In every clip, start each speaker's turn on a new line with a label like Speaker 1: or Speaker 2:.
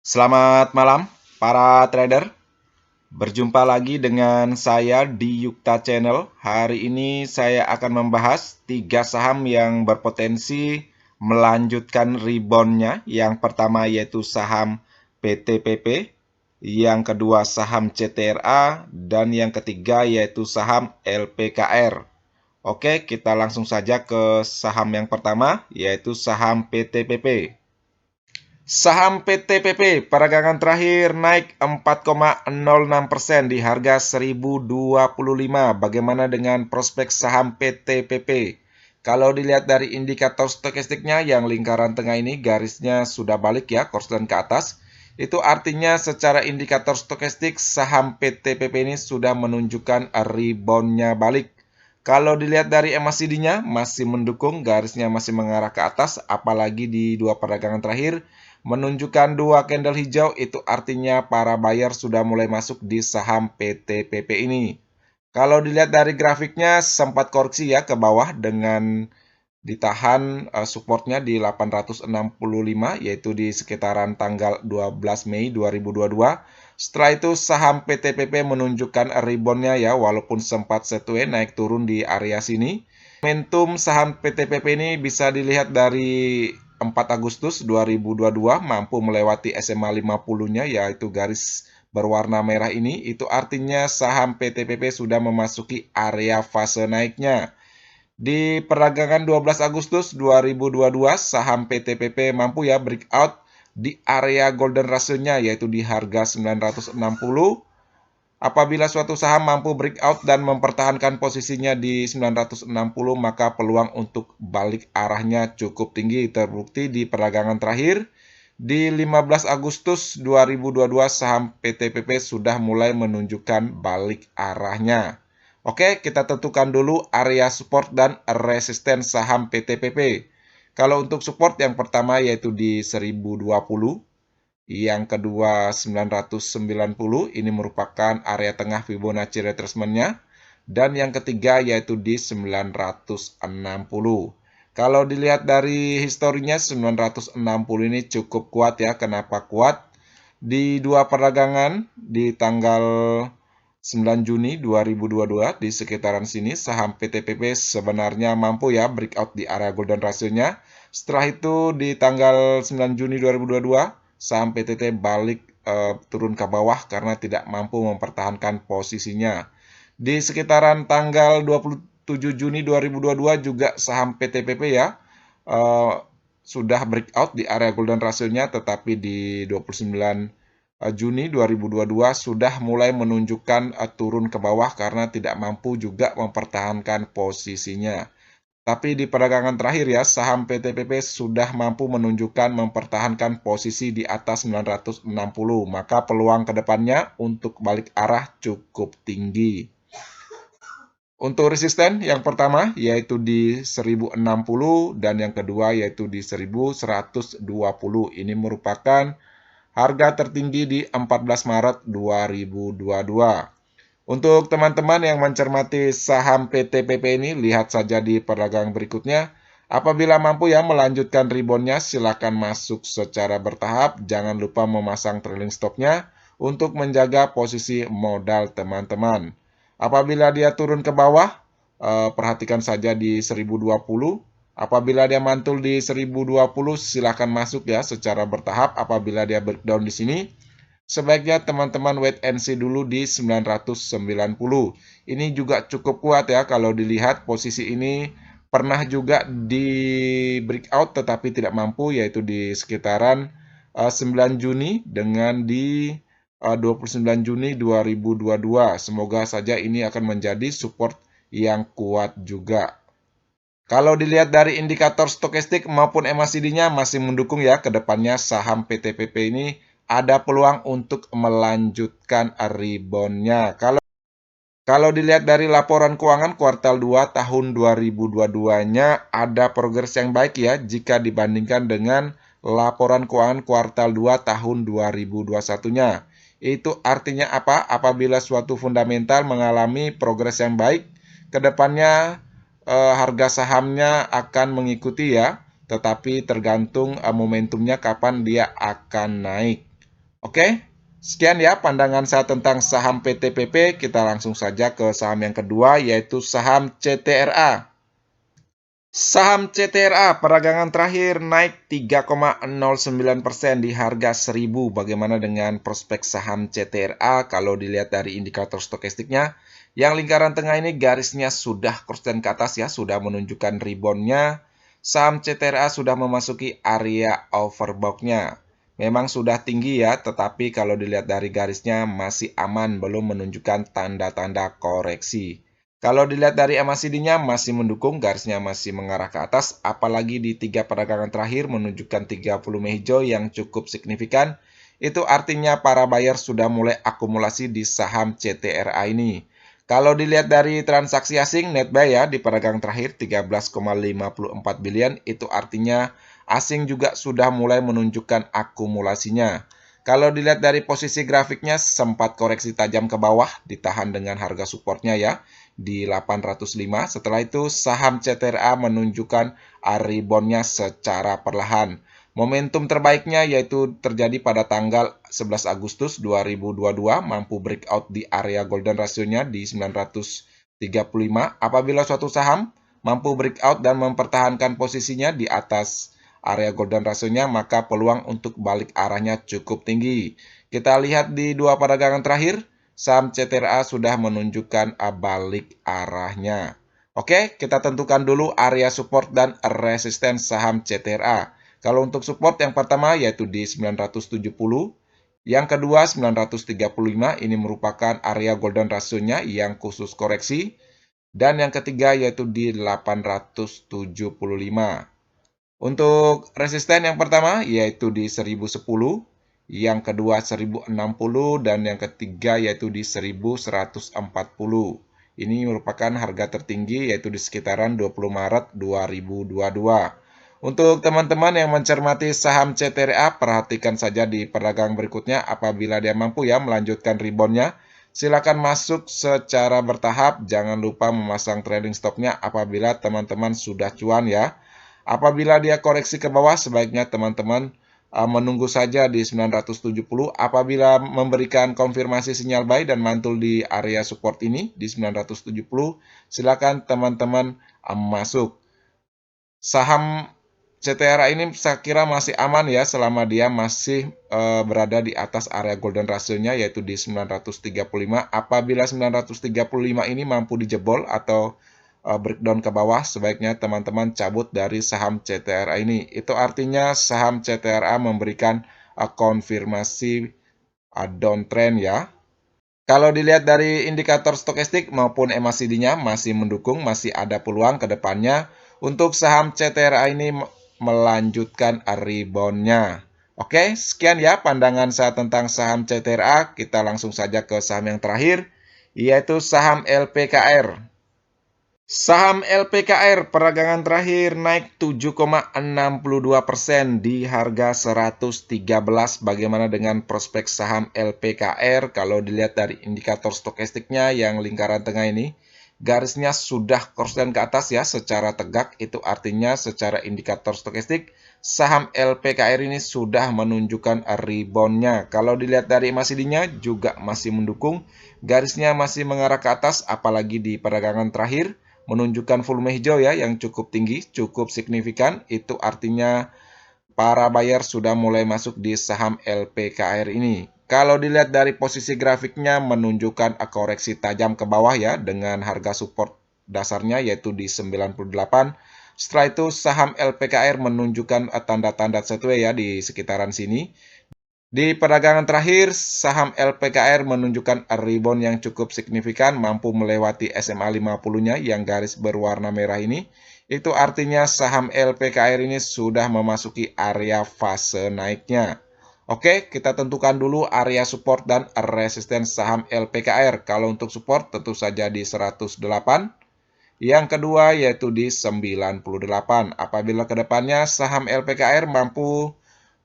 Speaker 1: Selamat malam, para trader. Berjumpa lagi dengan saya di Yukta Channel. Hari ini saya akan membahas 3 saham yang berpotensi melanjutkan reboundnya. Yang pertama yaitu saham PTPP, yang kedua saham CTRA, dan yang ketiga yaitu saham LPKR. Oke, kita langsung saja ke saham yang pertama, yaitu saham PTPP. Saham PTPP peragangan terakhir naik 4,06% di harga 1025. Bagaimana dengan prospek saham PTPP? Kalau dilihat dari indikator stokastiknya yang lingkaran tengah ini garisnya sudah balik ya, korslen ke atas. Itu artinya secara indikator stokastik saham PTPP ini sudah menunjukkan reboundnya balik. Kalau dilihat dari MACD-nya masih mendukung, garisnya masih mengarah ke atas, apalagi di dua perdagangan terakhir menunjukkan dua candle hijau, itu artinya para buyer sudah mulai masuk di saham PTPP ini. Kalau dilihat dari grafiknya sempat koreksi ya ke bawah dengan ditahan supportnya di 865, yaitu di sekitaran tanggal 12 Mei 2022. Setelah itu saham PTPP menunjukkan reboundnya ya, walaupun sempat sideways naik turun di area sini. Momentum saham PTPP ini bisa dilihat dari 4 Agustus 2022 mampu melewati SMA 50-nya, yaitu garis berwarna merah ini. Itu artinya saham PTPP sudah memasuki area fase naiknya. Di perdagangan 12 Agustus 2022, saham PTPP mampu ya breakout di area golden ratio-nya, yaitu di harga 960. Apabila suatu saham mampu breakout dan mempertahankan posisinya di 960, maka peluang untuk balik arahnya cukup tinggi. Terbukti di perdagangan terakhir di 15 Agustus 2022 saham PTPP sudah mulai menunjukkan balik arahnya. Oke, kita tentukan dulu area support dan resisten saham PTPP. Kalau untuk support yang pertama yaitu di 1020, yang kedua 990, ini merupakan area tengah Fibonacci retracement-nya, dan yang ketiga yaitu di 960. Kalau dilihat dari historinya 960 ini cukup kuat ya. Kenapa kuat? Di dua perdagangan di tanggal 9 Juni 2022 di sekitaran sini saham PTPP sebenarnya mampu ya breakout di area golden ratio-nya. Setelah itu di tanggal 9 Juni 2022 saham PTT balik turun ke bawah karena tidak mampu mempertahankan posisinya. Di sekitaran tanggal 27 Juni 2022 juga saham PTPP ya sudah breakout di area golden ratio-nya, tetapi di 29 Juni 2022 sudah mulai menunjukkan turun ke bawah karena tidak mampu juga mempertahankan posisinya. Tapi di perdagangan terakhir ya, saham PTPP sudah mampu menunjukkan mempertahankan posisi di atas 960, maka peluang ke depannya untuk balik arah cukup tinggi. Untuk resisten yang pertama yaitu di 1060 dan yang kedua yaitu di 1120. Ini merupakan harga tertinggi di 14 Maret 2022. Untuk teman-teman yang mencermati saham PTPP ini, lihat saja di perdagangan berikutnya. Apabila mampu ya melanjutkan reboundnya, silakan masuk secara bertahap. Jangan lupa memasang trailing stopnya untuk menjaga posisi modal teman-teman. Apabila dia turun ke bawah, perhatikan saja di 1020. Apabila dia mantul di 1020, silakan masuk ya secara bertahap. Apabila dia breakdown di sini, sebaiknya teman-teman wait and see dulu di 990. Ini juga cukup kuat ya kalau dilihat posisi ini pernah juga di breakout tetapi tidak mampu, yaitu di sekitaran 9 Juni dengan di 29 Juni 2022. Semoga saja ini akan menjadi support yang kuat juga. Kalau dilihat dari indikator stokastik maupun MACD-nya masih mendukung ya ke depannya saham PTPP ini ada peluang untuk melanjutkan rebound-nya. Kalau dilihat dari laporan keuangan kuartal 2 tahun 2022-nya ada progres yang baik ya jika dibandingkan dengan laporan keuangan kuartal 2 tahun 2021-nya. Itu artinya apa? Apabila suatu fundamental mengalami progres yang baik, ke depannya harga sahamnya akan mengikuti ya, tetapi tergantung momentumnya kapan dia akan naik. Oke, sekian ya pandangan saya tentang saham PTPP. Kita langsung saja ke saham yang kedua, yaitu saham CTRA. Saham CTRA peragangan terakhir naik 3,09% di harga 1000. Bagaimana dengan prospek saham CTRA kalau dilihat dari indikator stokastiknya? Yang lingkaran tengah ini garisnya sudah crossden ke atas ya, sudah menunjukkan reboundnya. Saham CTRA sudah memasuki area overbought-nya. Memang sudah tinggi ya, tetapi kalau dilihat dari garisnya masih aman, belum menunjukkan tanda-tanda koreksi. Kalau dilihat dari MACD-nya masih mendukung, garisnya masih mengarah ke atas, apalagi di 3 perdagangan terakhir menunjukkan 30 Mei hijau yang cukup signifikan. Itu artinya para buyer sudah mulai akumulasi di saham CTRA ini. Kalau dilihat dari transaksi asing net buy ya di perdagangan terakhir 13,54 billion, itu artinya asing juga sudah mulai menunjukkan akumulasinya. Kalau dilihat dari posisi grafiknya sempat koreksi tajam ke bawah, ditahan dengan harga supportnya ya di 805. Setelah itu saham CTRA menunjukkan rebound-nya secara perlahan. Momentum terbaiknya yaitu terjadi pada tanggal 11 Agustus 2022 mampu breakout di area golden ratio-nya di 935. Apabila suatu saham mampu breakout dan mempertahankan posisinya di atas area golden ratio-nya, maka peluang untuk balik arahnya cukup tinggi. Kita lihat di dua perdagangan terakhir, saham CTRA sudah menunjukkan balik arahnya. Oke, kita tentukan dulu area support dan resisten saham CTRA. Kalau untuk support yang pertama yaitu di 970, yang kedua 935, ini merupakan area golden ratio-nya yang khusus koreksi, dan yang ketiga yaitu di 875. Untuk resisten yang pertama yaitu di 1010, yang kedua 1060, dan yang ketiga yaitu di 1140. Ini merupakan harga tertinggi yaitu di sekitaran 20 Maret 2022. Untuk teman-teman yang mencermati saham CTRA, perhatikan saja di perdagangan berikutnya apabila dia mampu ya melanjutkan reboundnya. Silakan masuk secara bertahap, jangan lupa memasang trading stopnya apabila teman-teman sudah cuan ya. Apabila dia koreksi ke bawah, sebaiknya teman-teman menunggu saja di 970. Apabila memberikan konfirmasi sinyal buy dan mantul di area support ini di 970, silakan teman-teman masuk. Saham CTRA ini saya kira masih aman ya selama dia masih berada di atas area golden ratio-nya yaitu di 935. Apabila 935 ini mampu dijebol atau breakdown ke bawah, sebaiknya teman-teman cabut dari saham CTRA ini. Itu artinya saham CTRA memberikan konfirmasi downtrend ya. Kalau dilihat dari indikator stokastik maupun MACD-nya masih mendukung, masih ada peluang ke depannya untuk saham CTRA ini melanjutkan rebound-nya. Oke, sekian ya pandangan saya tentang saham CTRA. Kita langsung saja ke saham yang terakhir, yaitu saham LPKR. Saham LPKR peragangan terakhir naik 7,62% di harga 113. Bagaimana dengan prospek saham LPKR? Kalau dilihat dari indikator stokastiknya yang lingkaran tengah ini, garisnya sudah crossline ke atas ya secara tegak. Itu artinya secara indikator stokastik, saham LPKR ini sudah menunjukkan rebound-nya. Kalau dilihat dari MACD-nya juga masih mendukung, garisnya masih mengarah ke atas apalagi di peragangan terakhir menunjukkan volume hijau ya yang cukup tinggi, cukup signifikan. Itu artinya para buyer sudah mulai masuk di saham LPKR ini. Kalau dilihat dari posisi grafiknya menunjukkan koreksi tajam ke bawah ya dengan harga support dasarnya yaitu di 98. Setelah itu saham LPKR menunjukkan tanda-tanda sideways ya di sekitaran sini. Di perdagangan terakhir, saham LPKR menunjukkan rebound yang cukup signifikan, mampu melewati SMA 50-nya yang garis berwarna merah ini. Itu artinya saham LPKR ini sudah memasuki area fase naiknya. Oke, kita tentukan dulu area support dan resisten saham LPKR. Kalau untuk support tentu saja di 108. Yang kedua yaitu di 98. Apabila kedepannya saham LPKR mampu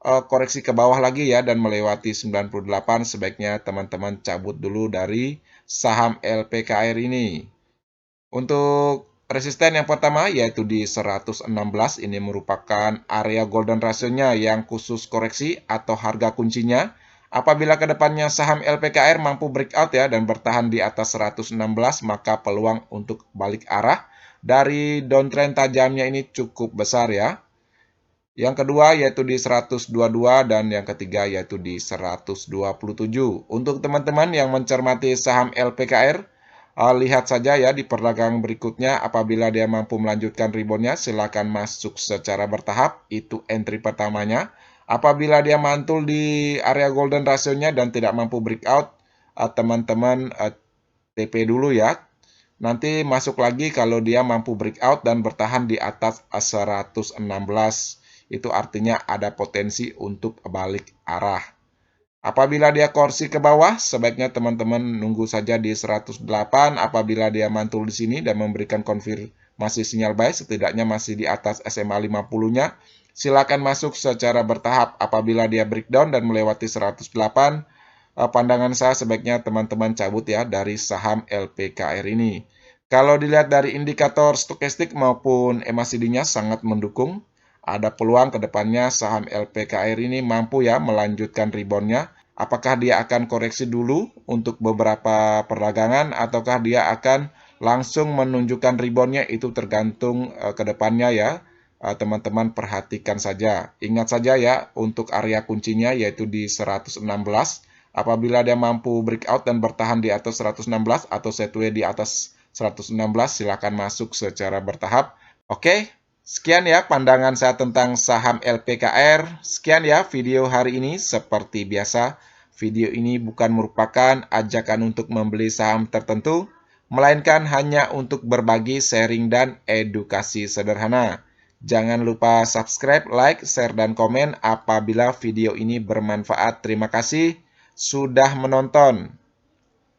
Speaker 1: koreksi ke bawah lagi ya dan melewati 98, sebaiknya teman-teman cabut dulu dari saham LPKR ini. Untuk resisten yang pertama yaitu di 116, ini merupakan area golden ratio-nya yang khusus koreksi atau harga kuncinya. Apabila kedepannya saham LPKR mampu breakout ya dan bertahan di atas 116, maka peluang untuk balik arah dari downtrend tajamnya ini cukup besar ya. Yang kedua yaitu di 122 dan yang ketiga yaitu di 127. Untuk teman-teman yang mencermati saham LPKR, lihat saja ya di perdagangan berikutnya apabila dia mampu melanjutkan reboundnya silakan masuk secara bertahap, itu entry pertamanya. Apabila dia mantul di area golden ratio-nya dan tidak mampu breakout, teman-teman TP dulu ya. Nanti masuk lagi kalau dia mampu breakout dan bertahan di atas 116. Itu artinya ada potensi untuk balik arah. Apabila dia kursi ke bawah, sebaiknya teman-teman nunggu saja di 108. Apabila dia mantul di sini dan memberikan konfirmasi sinyal buy, setidaknya masih di atas SMA 50-nya, silakan masuk secara bertahap. Apabila dia breakdown dan melewati 108, pandangan saya sebaiknya teman-teman cabut ya dari saham LPKR ini. Kalau dilihat dari indikator stokastik maupun MACD-nya sangat mendukung. Ada peluang ke depannya saham LPKR ini mampu ya melanjutkan reboundnya. Apakah dia akan koreksi dulu untuk beberapa perdagangan ataukah dia akan langsung menunjukkan reboundnya, itu tergantung ke depannya ya. Teman-teman perhatikan saja. Ingat saja ya untuk area kuncinya yaitu di 116. Apabila dia mampu breakout dan bertahan di atas 116 atau sideways di atas 116, silakan masuk secara bertahap. Oke. Sekian ya pandangan saya tentang saham LPKR. Sekian ya video hari ini. Seperti biasa, video ini bukan merupakan ajakan untuk membeli saham tertentu, melainkan hanya untuk berbagi, sharing, dan edukasi sederhana. Jangan lupa subscribe, like, share, dan komen apabila video ini bermanfaat. Terima kasih sudah menonton.